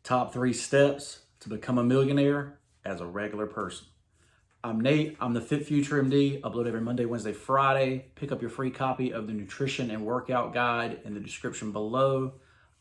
Top 3 steps to become a millionaire as a regular person. I'm Nate. I'm the FitFutureMD. Upload every Monday, Wednesday, Friday. Pick up your free copy of the nutrition and workout guide in the description below.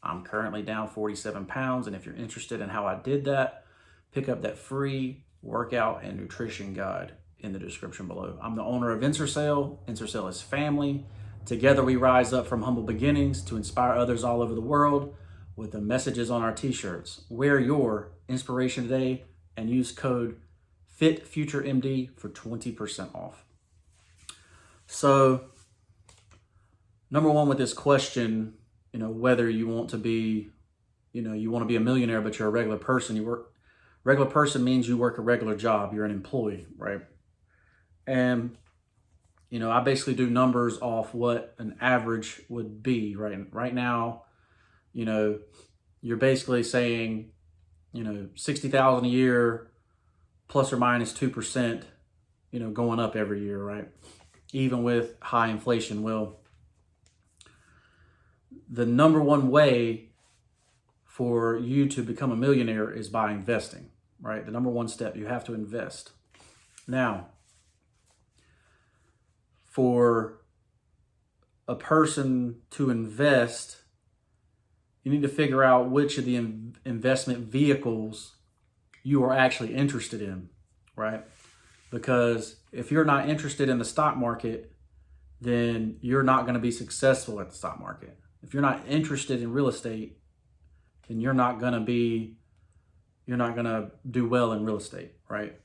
I'm currently down 47 pounds, and if you're interested in how I did that, pick up that free workout and nutrition guide in the description below. I'm the owner of Ensorsale. Ensorsale is family. Together we rise up from humble beginnings to inspire others all over the world with the messages on our t-shirts. Wear your inspiration today and use code FitFutureMD for 20% off. So, number one with this question, whether you want to be, you want to be a millionaire, but you're a regular person. Regular person means you work a regular job. You're an employee, right? And, I basically do numbers off what an average would be, right? Right now, you're basically saying, 60,000 a year plus or minus 2%, going up every year, right? Even with high inflation. Well, the number one way for you to become a millionaire is by investing, right? The number one step, you have to invest. Now, for a person to invest, you need to figure out which of the investment vehicles you are actually interested in, right? Because if you're not interested in the stock market, then you're not going to be successful at the stock market. If you're not interested in real estate, then you're not going to do well in real estate, right?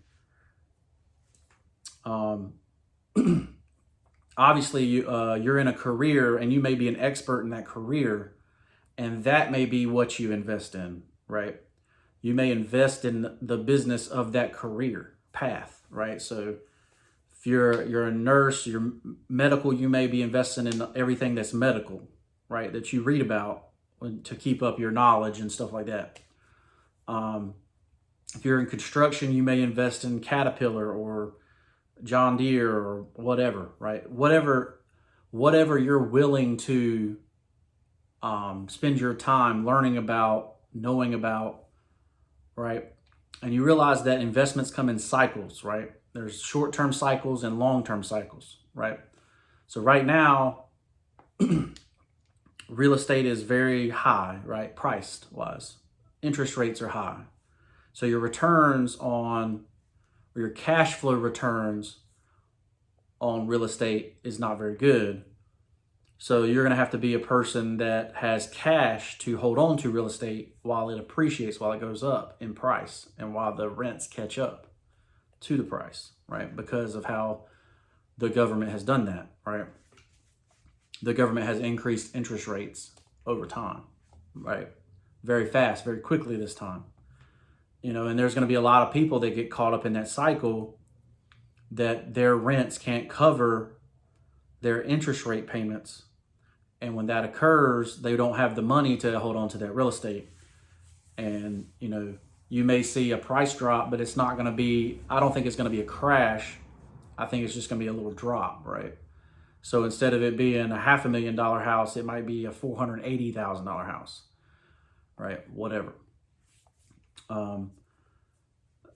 Obviously, you're in a career and you may be an expert in that career, and that may be what you invest in, right? You may invest in the business of that career path, right? So if you're a nurse, you're medical, you may be investing in everything that's medical, right? That you read about to keep up your knowledge and stuff like that. If you're in construction, you may invest in Caterpillar or John Deere or whatever, right? Whatever you're willing to spend your time learning about, knowing about, right? And you realize that investments come in cycles, right? There's short-term cycles and long-term cycles, right? So right now, real estate is very high, right? Priced wise. Interest rates are high. So your returns or your cash flow returns on real estate is not very good. So you're going to have to be a person that has cash to hold on to real estate while it appreciates, while it goes up in price, and while the rents catch up to the price, right? Because of how the government has done that, right? The government has increased interest rates over time, right? Very fast, very quickly this time. And there's going to be a lot of people that get caught up in that cycle that their rents can't cover their interest rate payments. And when that occurs, they don't have the money to hold on to that real estate. And, you may see a price drop, but it's not going to be, I don't think it's going to be a crash. I think it's just going to be a little drop, right? So instead of it being a $500,000 house, it might be a $480,000 house, right? Whatever.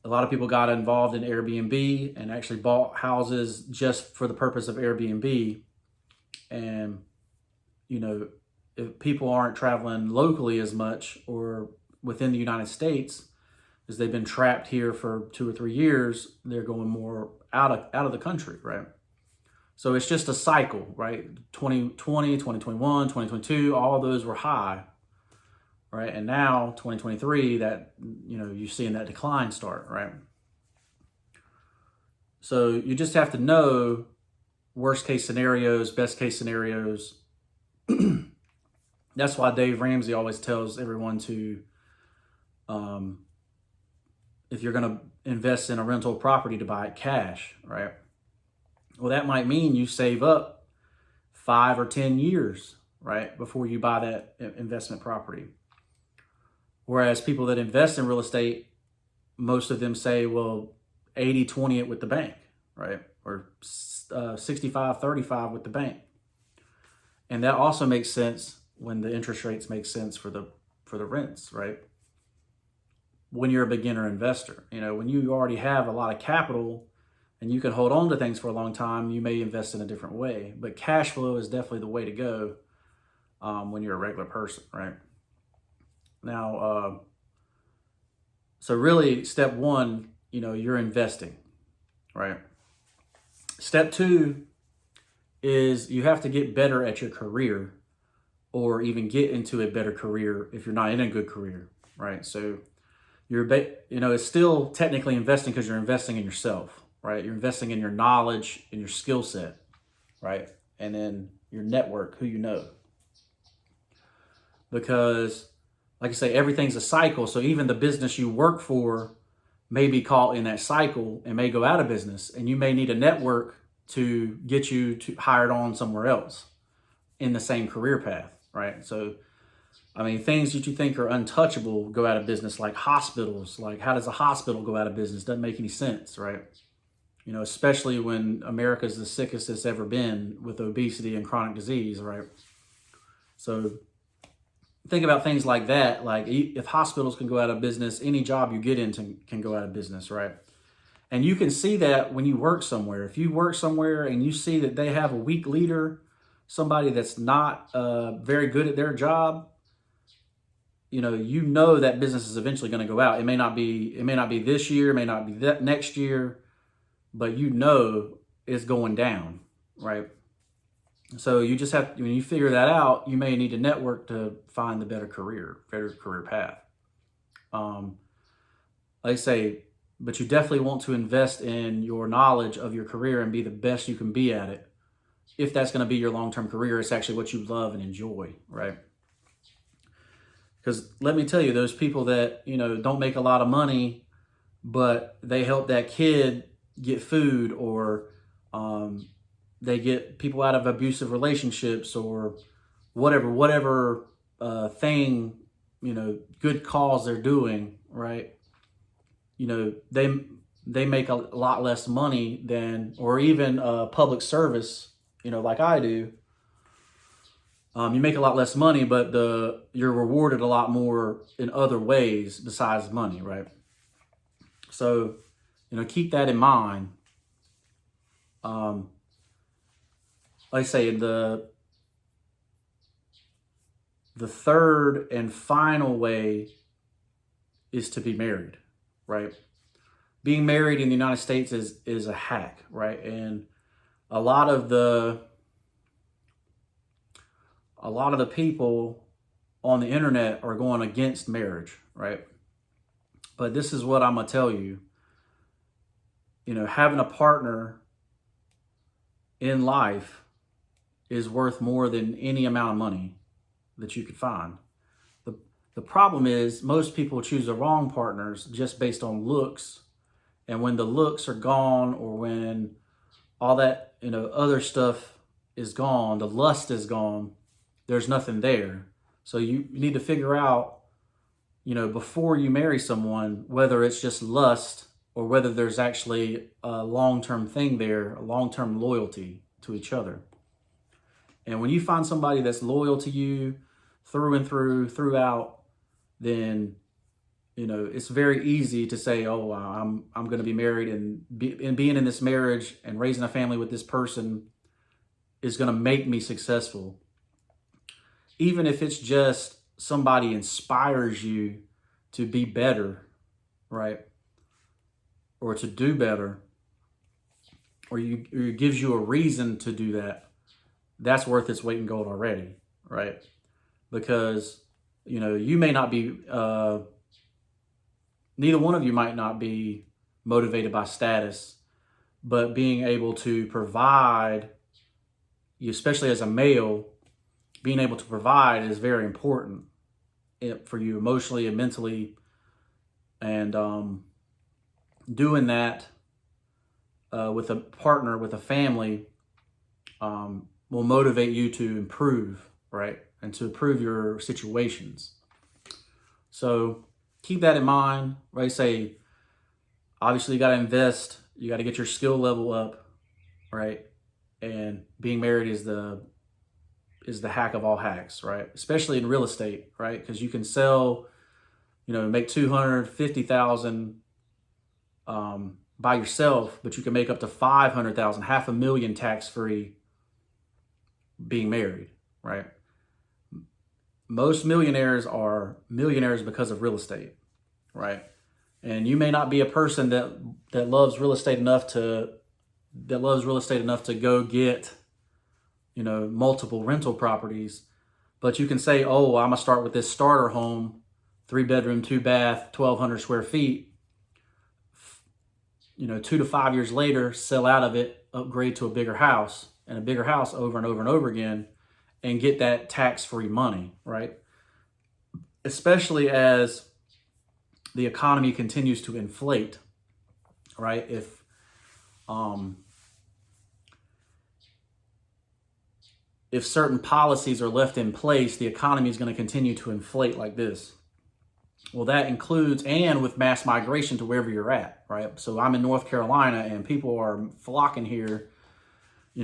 A lot of people got involved in Airbnb and actually bought houses just for the purpose of Airbnb. And, if people aren't traveling locally as much or within the United States, as they've been trapped here for 2 or 3 years, they're going more out of the country, right? So it's just a cycle, right? 2020, 2021, 2022, all of those were high, right? And now 2023, that, you're seeing that decline start, right? So you just have to know worst case scenarios, best case scenarios. That's why Dave Ramsey always tells everyone to, if you're going to invest in a rental property, to buy it cash, right? Well, that might mean you save up 5 or 10 years, right, before you buy that investment property. Whereas people that invest in real estate, most of them say, well, 80-20 it with the bank, right? Or 65-35 with the bank. And that also makes sense when the interest rates make sense for the rents, right? when you're a beginner investor. When you already have a lot of capital and you can hold on to things for a long time, you may invest in a different way. But cash flow is definitely the way to go when you're a regular person, right? Now, so really step one, you're investing, right? Step two is you have to get better at your career, or even get into a better career if you're not in a good career, right? So it's still technically investing because you're investing in yourself, right? You're investing in your knowledge, in your skill set, right? And then your network, who you know. Because, like I say, everything's a cycle. So even the business you work for may be caught in that cycle and may go out of business. And you may need a network to get you hired on somewhere else in the same career path, right? So, things that you think are untouchable go out of business, like hospitals. Like, how does a hospital go out of business? Doesn't make any sense, right? Especially when America's the sickest it's ever been with obesity and chronic disease, right? So think about things like that. Like, if hospitals can go out of business, any job you get into can go out of business, right? And you can see that when you work somewhere. If you work somewhere and you see that they have a weak leader, somebody that's not very good at their job, that business is eventually going to go out. It may not be this year, it may not be that next year, but it's going down, right? So you just have, when you figure that out, you may need to network to find the better career path. Like I say, but you definitely want to invest in your knowledge of your career and be the best you can be at it. If that's going to be your long-term career, it's actually what you love and enjoy, right? Because let me tell you, those people that, don't make a lot of money, but they help that kid get food, or they get people out of abusive relationships, or whatever thing, good cause they're doing, right? They make a lot less money than, or even public service, like I do. You make a lot less money, but you're rewarded a lot more in other ways besides money, right? So, keep that in mind. Like I say, the third and final way is to be married, right? Being married in the United States is a hack, right? And a lot of the people on the internet are going against marriage, right? But this is what I'm going to tell you. Having a partner in life is worth more than any amount of money that you could find. The problem is most people choose the wrong partners just based on looks. And when the looks are gone, or when all that, other stuff is gone, the lust is gone, there's nothing there. So you need to figure out, before you marry someone, whether it's just lust or whether there's actually a long-term thing there, a long-term loyalty to each other. And when you find somebody that's loyal to you through and throughout, then, it's very easy to say, oh, I'm going to be married, and being in this marriage and raising a family with this person is going to make me successful. Even if it's just somebody inspires you to be better, right? Or to do better, or it gives you a reason to do that, that's worth its weight in gold already, right? Because, you may not be, neither one of you might not be motivated by status, but being able to provide, especially as a male, being able to provide is very important for you emotionally and mentally. And doing that with a partner, with a family, will motivate you to improve, right? And to improve your situations. So keep that in mind, right? Say, obviously you got to invest, you got to get your skill level up, right? And being married is the hack of all hacks, right? Especially in real estate, right? Because you can sell, make 250,000 by yourself, but you can make up to 500,000, $500,000 tax-free being married, right? Most millionaires are millionaires because of real estate, right? And you may not be a person that loves real estate enough to go get, multiple rental properties, but you can say, oh, I'm gonna start with this starter home, 3-bedroom, 2-bath, 1,200 square feet. 2 to 5 years later, sell out of it, upgrade to a bigger house, and a bigger house over and over and over again, and get that tax-free money, right? Especially as the economy continues to inflate, right? If certain policies are left in place, the economy is going to continue to inflate like this. Well, that includes, and with mass migration to wherever you're at, right? So I'm in North Carolina and people are flocking here, we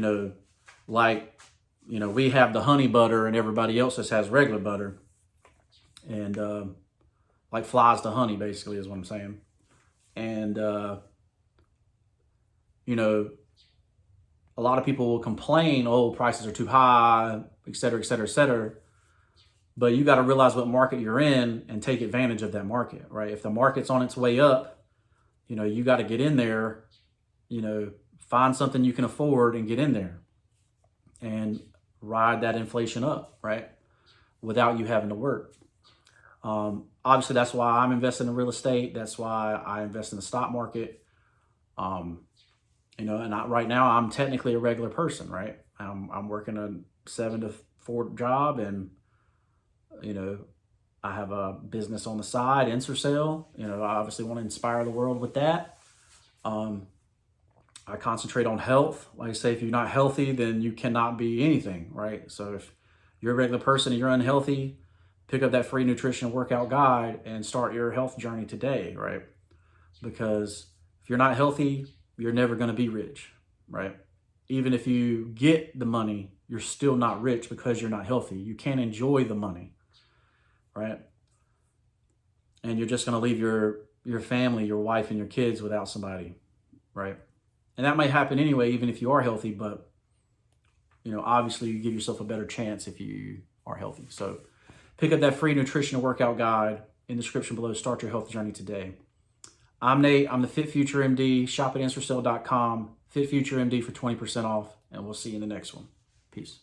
have the honey butter and everybody else just has regular butter. And like flies to honey, basically, is what I'm saying. And, a lot of people will complain, oh, prices are too high, et cetera, et cetera, et cetera. But you got to realize what market you're in and take advantage of that market, right? If the market's on its way up, you got to get in there, find something you can afford and get in there and ride that inflation up, right? Without you having to work. Obviously, that's why I'm investing in real estate. That's why I invest in the stock market. Right now I'm technically a regular person, right? I'm working a 7 to 4 job, and I have a business on the side, Ensorsale. I obviously want to inspire the world with that. I concentrate on health. Like I say, if you're not healthy, then you cannot be anything, right? So if you're a regular person and you're unhealthy, pick up that free nutrition workout guide and start your health journey today, right? Because if you're not healthy, you're never going to be rich, right? Even if you get the money, you're still not rich because you're not healthy. You can't enjoy the money, right? And you're just going to leave your family, your wife and your kids without somebody, right? And that might happen anyway, even if you are healthy, but obviously you give yourself a better chance if you are healthy. So pick up that free nutritional workout guide in the description below. Start your health journey today. I'm Nate. I'm the FitFutureMD. Shop at Ensorsale.com. FitFutureMD for 20% off, and we'll see you in the next one. Peace.